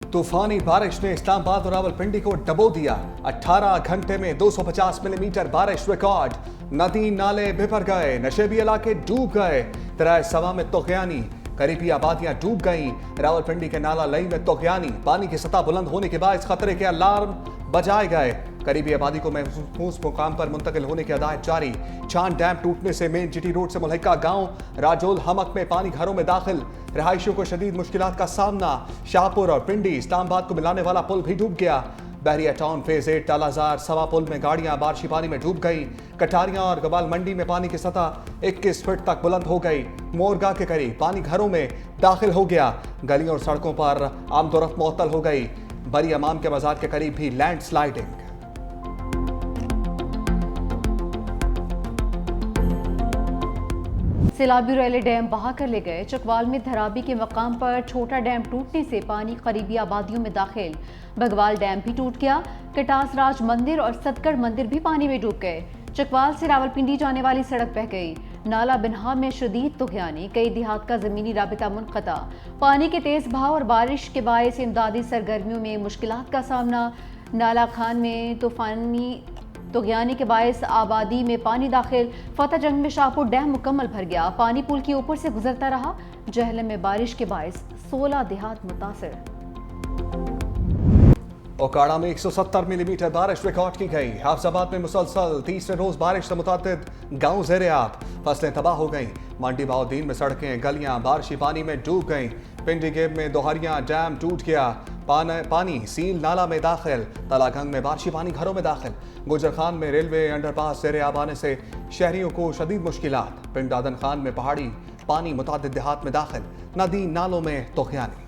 तूफानी बारिश ने इस्लामाबाद और रावलपिंडी को डबो दिया। 18 घंटे में 250 मिलीमीटर बारिश रिकॉर्ड। नदी नाले बिफर गए, नशेबी इलाके डूब गए। दरिया सवा में तोगयानी, करीबी आबादियां डूब गईं। रावलपिंडी के नाला लई में तोगयानी, पानी की सतह बुलंद होने के बाद खतरे के अलार्म बजाए गए। करीबी आबादी को महफूज मुकाम पर मुंतकिल होने की हदायत जारी। चांद डैम टूटने से मेन जीटी रोड से मुल्हिका गांव राजोल हमक में पानी घरों में दाखिल। रिहायशियों को शदीद मुश्किलात का सामना। शाहपुर और पिंडी इस्लामाबाद को मिलाने वाला पुल भी डूब गया। बहरिया टाउन फेज 8 टालाजार सवा पुल में गाड़ियां बारिशी पानी में डूब गई। कटारियां और गबाल मंडी में पानी की सतह 21 फीट तक बुलंद हो गई। मोरगा के करीब पानी घरों में दाखिल हो गया। गलियों और सड़कों पर आमदोरफ्त मुअत्तल हो गई। बरी इमाम के मजार के करीब भी लैंड स्लाइडिंग। सैलाबी रैले डैम बहा कर ले गए। चकवाल में धराबी के मकाम पर छोटा डैम टूटने से पानी करीबी आबादियों में दाखिल। बगवाल डैम भी टूट गया। कटास राज मंदिर और सतगढ़ मंदिर भी पानी में डूब गए। चकवाल से रावलपिंडी जाने वाली सड़क बह गई। नाला बिन्हा में शदीद तुगयानी, कई देहात का जमीनी राबिता मुनक़ता। पानी के तेज बहाव और बारिश के बायस इमदादी सरगर्मियों में मुश्किलात का सामना। नाला खान में तूफानी तुगयानी के बायस आबादी में पानी दाखिल। फतेह जंग में शाहपुर डैम मुकम्मल भर गया। पानी पुल के ऊपर से गुजरता रहा। जहलम में बारिश के बायस 16 देहात मुतासिर। ओकाड़ा में 170 मिलीमीटर बारिश रिकॉर्ड की गई। हाफजाबाद में मुसलसल तीसरे रोज बारिश से मुतादिद गांव ज़ेर-ए-आब, फसलें तबाह हो गईं। मंडी बाउद्दीन में सड़कें गलियां बारिशी पानी में डूब गईं। पिंडी गेब में दोहरिया डैम टूट गया। पानी सील नाला में दाखिल। तलागंग में बारिशी पानी घरों में दाखिल। गुजर खान में रेलवे अंडरपास ज़ेर-ए-आब आने से शहरियों को शदीद मुश्किलात। पिंड दादन खान में पहाड़ी पानी मुतादिद देहात में दाखिल। नदी नालों में तोगयानी।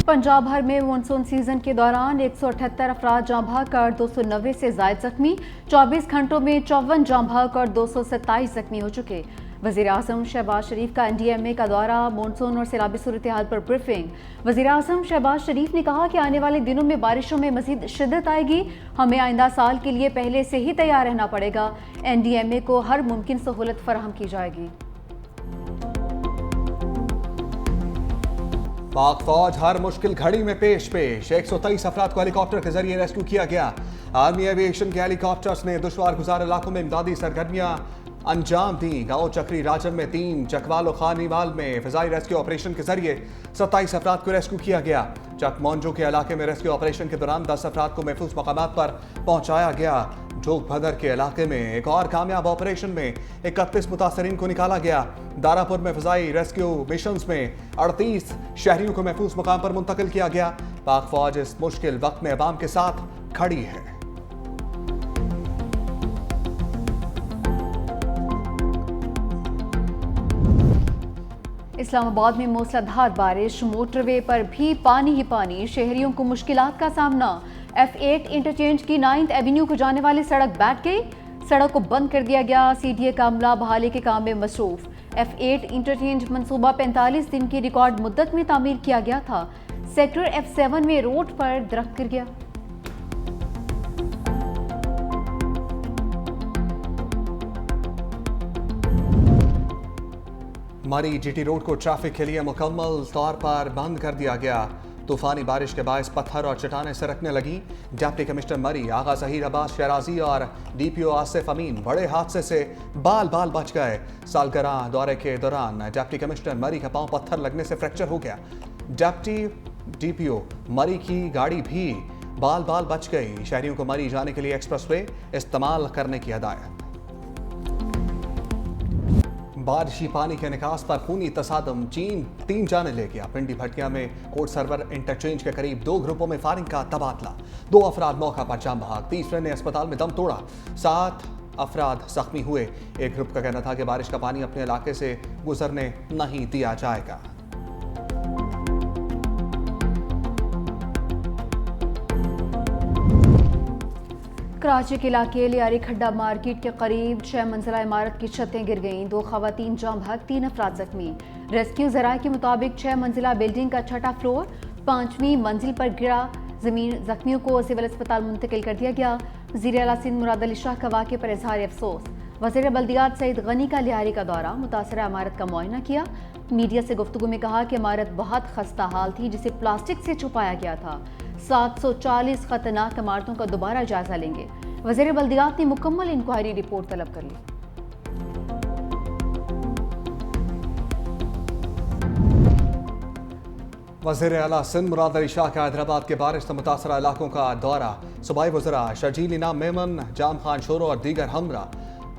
पंजाब भर में मानसून सीजन के दौरान 178 अफराद जाँ बहक और 290 से जायद जख्मी। 24 घंटों में 54 जाँ बहक और 227 जख्मी हो चुके। वज़ीर आज़म शहबाज शरीफ का NDMA का दौरा, मानसून और सैलाबी सूरत हाल पर ब्रीफिंग। वज़ीर आज़म शहबाज शरीफ ने कहा कि आने वाले दिनों में बारिशों में मज़ीद शिद्दत आएगी। हमें आइंदा साल के लिए पहले से ही तैयार रहना पड़ेगा। NDMA को हर मुमकिन सहूलत फराहम की जाएगी। पाक फौज हर मुश्किल घड़ी में पेश 123 अफराद को हेलीकॉप्टर के जरिए रेस्क्यू किया गया। आर्मी एविएशन के हेलीकॉप्टर्स ने दुश्वार गुजार इलाकों में इमदादी सरगर्मियां अंजाम दी। गांव चक्री राजम में 3, चकवाल और खानीवाल में फिजाई रेस्क्यू ऑपरेशन के जरिए 27 अफराद को रेस्क्यू किया गया। चक मौंजो के इलाके में रेस्क्यू ऑपरेशन के दौरान 10 अफराद को महफूज मकामात पर पहुंचाया गया। जोग भदर के इलाके में एक और कामयाब ऑपरेशन में 31 मुतासरीन को निकाला गया। दारापुर में फिजाई रेस्क्यू मिशंस में 38 शहरियों को महफूज मकाम पर मुंतकिल किया गया। पाक फौज इस मुश्किल वक्त में अवाम के साथ खड़ी है। इस्लामाबाद में मूसलाधार बारिश, मोटरवे पर भी पानी ही पानी। शहरियों को मुश्किलात का सामना। F8 इंटरचेंज की 9th एवेन्यू को जाने वाली सड़क बैठ गई। सड़क को बंद कर दिया गया। CDA का अमला बहाली के काम में मसरूफ। F8 इंटरचेंज मंसूबा 45 दिन की रिकॉर्ड मुद्दत में तामीर किया गया था। सेक्टर F7 में रोड पर दरख्त गिर गया। मरी GT रोड को ट्रैफिक के लिए मुकम्मल तौर पर बंद कर दिया गया। तूफानी बारिश के बायस पत्थर और चट्टानें सरकने लगी। डिप्टी कमिश्नर मरी आगा ज़हीर अब्बास शहराजी और DPO आसिफ अमीन बड़े हादसे से बाल बच गए। सालगिरह दौरे के दौरान डिप्टी कमिश्नर मरी का पांव पत्थर लगने से फ्रैक्चर हो गया। DPO मरी की गाड़ी भी बाल बच गई। शहरियों को मरी जाने के लिए एक्सप्रेसवे इस्तेमाल करने की हदायत। बारिशी पानी के निकास पर खूनी तसादम 3 जाने ले गया। पिंडी भटिया में कोर्ट सर्वर इंटरचेंज के करीब 2 ग्रुपों में फायरिंग का तबादला। 2 अफराद मौका पर जाम बहक, तीसरे ने अस्पताल में दम तोड़ा। 7 अफराद जख्मी हुए। एक ग्रुप का कहना था कि बारिश का पानी अपने इलाके से गुजरने नहीं दिया जाएगा। कराची के इलाके लियारी खड्डा मार्केट के करीब 6 मंजिला इमारत की छतें गिर गईं। 2 खवातीन जाँ बहक, 3 अफराद जख्मी। रेस्क्यू ज़राए के मुताबिक 6 मंजिला बिल्डिंग का 6ठा फ्लोर 5वीं मंजिल पर गिरा। जख्मियों को सिविल अस्पताल मुंतकिल कर दिया गया। वज़ीर आला सिंध मुराद अली शाह का वाक़े पर इजहार अफसोस। वज़ीर बल्दियात सईद गनी का लिहारी का दौरा, मुतासरा इमारत का मुआयना किया। मीडिया से गुफ्तगू में कहा कि इमारत बहुत खस्ता हाल थी जिसे प्लास्टिक से छुपाया गया था। 740 खतरनाक इमारतों का दोबारा जायजा लेंगे। वज़ीर बल्दियात ने मुकम्मल इंक्वायरी रिपोर्ट तलब कर ली। वज़ीर आला सिंध मुराद अली शाह का हैदराबाद के बारिश से मुतासरा इलाकों का दौरा। सूबाई वज़रा शर्जील इनाम मेमन, जाम खान शोरो और दीगर हमरा।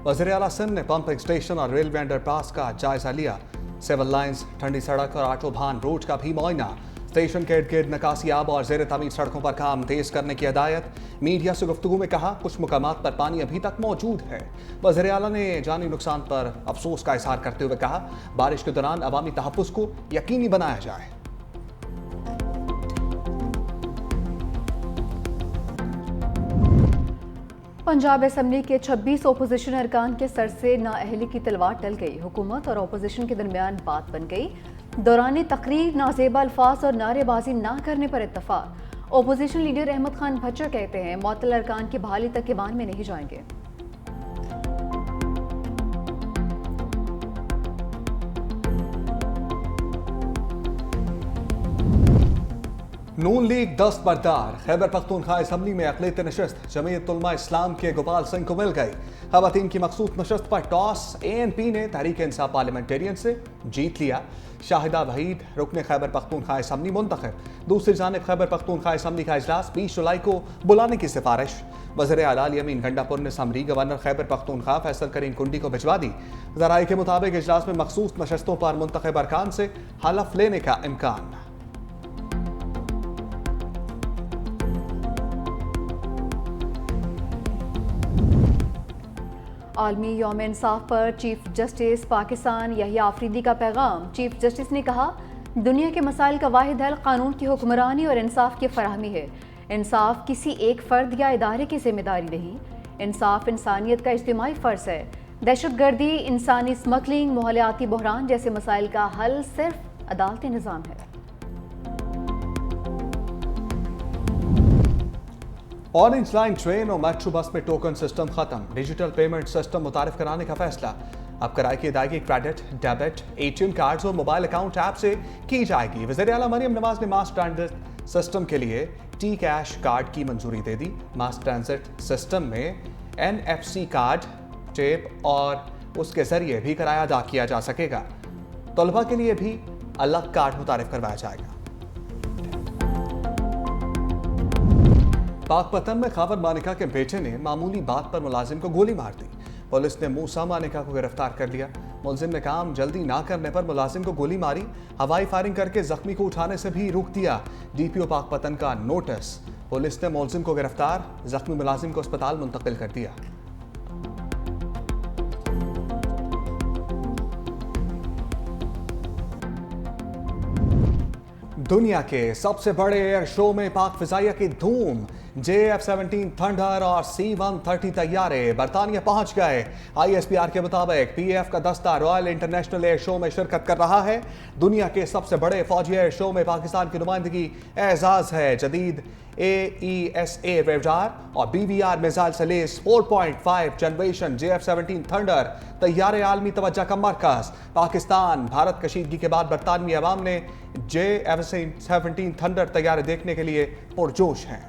वज़ीर आला सिंध ने पंपिंग स्टेशन और रेलवे अंडरपास का जायजा लिया। सिविल लाइन्स, ठंडी सड़क और आटो भान रोड का भी मुआयना। स्टेशन के इर्द गिर्द नकासी आब और ज़ेर तामीर सड़कों पर काम तेज करने की हिदायत। मीडिया से गुफ्तगू में कहा कुछ मुकामात पर पानी अभी तक मौजूद है। वज़ीर आला ने जानी नुकसान पर अफसोस का इजहार करते हुए कहा बारिश के दौरान अवामी तहफ़्फ़ुज़ को यकीनी बनाया जाए। पंजाब असम्बली के 26 ओपोजिशन अरकान के सर से नाअहली की तलवार टल गई। हुकूमत और ओपोजिशन के दरमियान बात बन गई। दौरान तकरीर नाजेबा अल्फाज और नारेबाजी ना करने पर इत्तफाक। ओपोजिशन लीडर अहमद खान भच्चर कहते हैं मुअत्तल अरकान की बहाली तक ईवान में नहीं जाएंगे। नून लीग दस्त बरदार। खैबर पख्तूनख्वा असम्बली में अक़लियती नशस्त जमीयत उलमा इस्लाम के गोपाल सिंह को मिल गई। ख़वातीन की मखसूस नशस्त पर टॉस ANP ने तहरीक इंसाफ पार्लियामेंटेरियन से जीत लिया। शाहिदा वहीद रुकन खैबर पख्तूनख्वा असम्बली मुंतखब। दूसरी जानिब खैबर पख्तूनख्वा असम्बली का इजलास 20 जुलाई को बुलाने की सिफारिश। वज़ीर आला यमीन गंडापुर ने समरी गवर्नर खैबर पख्तूनख्वा फैसल करीम कुंडी को भिजवा दी। ज़राए के मुताबिक इजलास में मखसूस नशस्तों पर मुंतखब अरकान से हलफ लेने का इम्कान। आलमी यौम इंसाफ पर चीफ जस्टिस पाकिस्तान यहिया आफरीदी का पैगाम। चीफ जस्टिस ने कहा दुनिया के मसाइल का वाहिद हल कानून की हुक्मरानी और इंसाफ की फराहमी है। इंसाफ किसी एक फ़र्द या इदारे की जिम्मेदारी नहीं। इंसाफ इंसानियत का इज्तिमाई फ़र्ज़ है। दहशतगर्दी, इंसानी स्मगलिंग, माहौलियाती बहरान जैसे मसाइल का हल सिर्फ अदालती निज़ाम है। ऑरेंज लाइन ट्रेन और मेट्रो बस में टोकन सिस्टम खत्म। डिजिटल पेमेंट सिस्टम मुतारिफ कराने का फैसला। अब किराए की अदायगी क्रेडिट, डेबिट, ATM कार्ड्स और मोबाइल अकाउंट ऐप से की जाएगी। वज़ीर आला मरियम नवाज ने मास ट्रांजिट सिस्टम के लिए टी कैश कार्ड की मंजूरी दे दी। मास ट्रांजिट सिस्टम में NFC कार्ड, टेप और उसके जरिए भी किराया अदा किया जा सकेगा। तलबा के लिए भी अलग कार्ड मुतारिफ करवाया जाएगा। पाकपतन में खावर मानिका के बेटे ने मामूली बात पर मुलाजिम को गोली मार दी। पुलिस ने मूसा मानिका को गिरफ्तार कर लिया। मुलजिम ने काम जल्दी ना करने पर मुलाजिम को गोली मारी। हवाई फायरिंग करके जख्मी को उठाने से भी रोक दिया। DPO पाकपतन का नोटिस। पुलिस ने मुलजिम को गिरफ्तार, जख्मी मुलाजिम को अस्पताल मुंतकिल कर दिया। दुनिया के सबसे बड़े एयर शो में पाक फिजाइया की धूम। JF-17 थंडर और C-130 तैयारे बरतानिया पहुंच गए। ISPR के मुताबिक PAF का दस्ता रॉयल इंटरनेशनल एयर शो में शिरकत कर रहा है। दुनिया के सबसे बड़े फौजी एयर शो में पाकिस्तान की नुमाइंदगी एजाज है। जदीद AESA रेडार और BVR मिसाइल से लेस 4.5 जनरेशन JF-17 थंडर तैयारे आलमी तवज्जो का मरकज। पाकिस्तान भारत कशीदगी के बाद बरतानवी अवाम ने JF-17 थंडर तैयारे देखने के लिए पुरजोश हैं।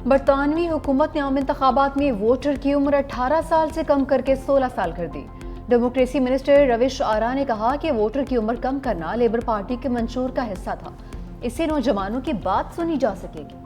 बरतानवी हुकूमत ने आम इंतखाबात में वोटर की उम्र 18 साल से कम करके 16 साल कर दी। डेमोक्रेसी मिनिस्टर रविश आरा ने कहा कि वोटर की उम्र कम करना लेबर पार्टी के मंशूर का हिस्सा था। इससे नौजवानों की बात सुनी जा सकेगी।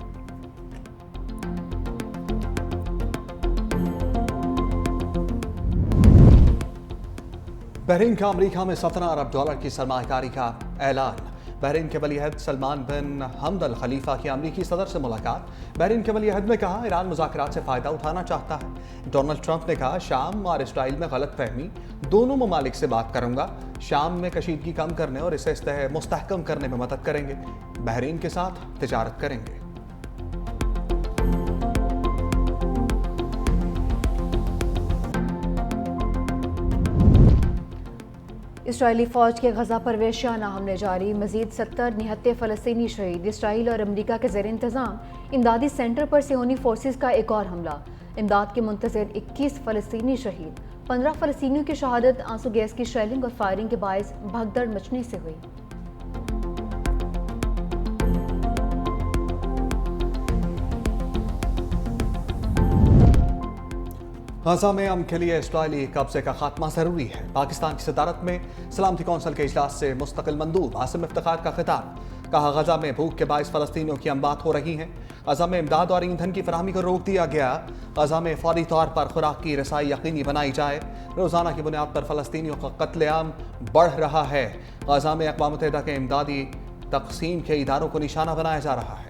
बहरीन का अमेरिका में $17 अरब की सरमायाकारी का ऐलान। बहरीन के वलीअहद सलमान बिन हमद अल खलीफा की अमरीकी सदर से मुलाकात। बहरीन के वलीअहद ने कहा ईरान मुज़ाकरात से फ़ायदा उठाना चाहता है। डोनाल्ड ट्रंप ने कहा शाम और इसराइल में गलत फहमी, दोनों ममालिक से बात करूंगा। शाम में कशीदगी कम करने और इसे मुस्तहकम करने में मदद करेंगे। बहरीन के साथ तिजारत करेंगे। इसराइली फ़ौज के गजा पर वहशियाना हमले जारी, मजीद 70 निहत्ते फ़लस्तीनी शहीद। इसराइल और अमरीका के ज़ेर इंतज़ाम इमदादी सेंटर पर सियोनी फोर्सेस का एक और हमला, इमदाद के मुंतज़िर 21 फ़लस्तीनी शहीद। 15 फ़लस्तीनियों की शहादत आंसू गैस की शेलिंग और फायरिंग के बायस भगदड़ मचने से हुई। गाजा में अमन के लिए इसराइली कब्जे का खात्मा जरूरी है। पाकिस्तान की सदारत में सलामती कौंसिल के इजलास से मुस्तकिल मंदूब आसिम इफ्तिखार का खिताब। कहा, गजा में भूख के बायस फ़लस्तीनियों की अमवात हो रही हैं। गजा में इमदाद और ईंधन की फराहमी को रोक दिया गया। गजा में फौरी तौर पर खुराक की रसाई यकीनी बनाई जाए। रोज़ाना की बुनियाद पर फ़लस्तीनियों का कत्लेआम बढ़ रहा है। गजा में अक़वाम मुत्तहिदा के इमदादी तक़सीम के इदारों को निशाना बनाया जा रहा है।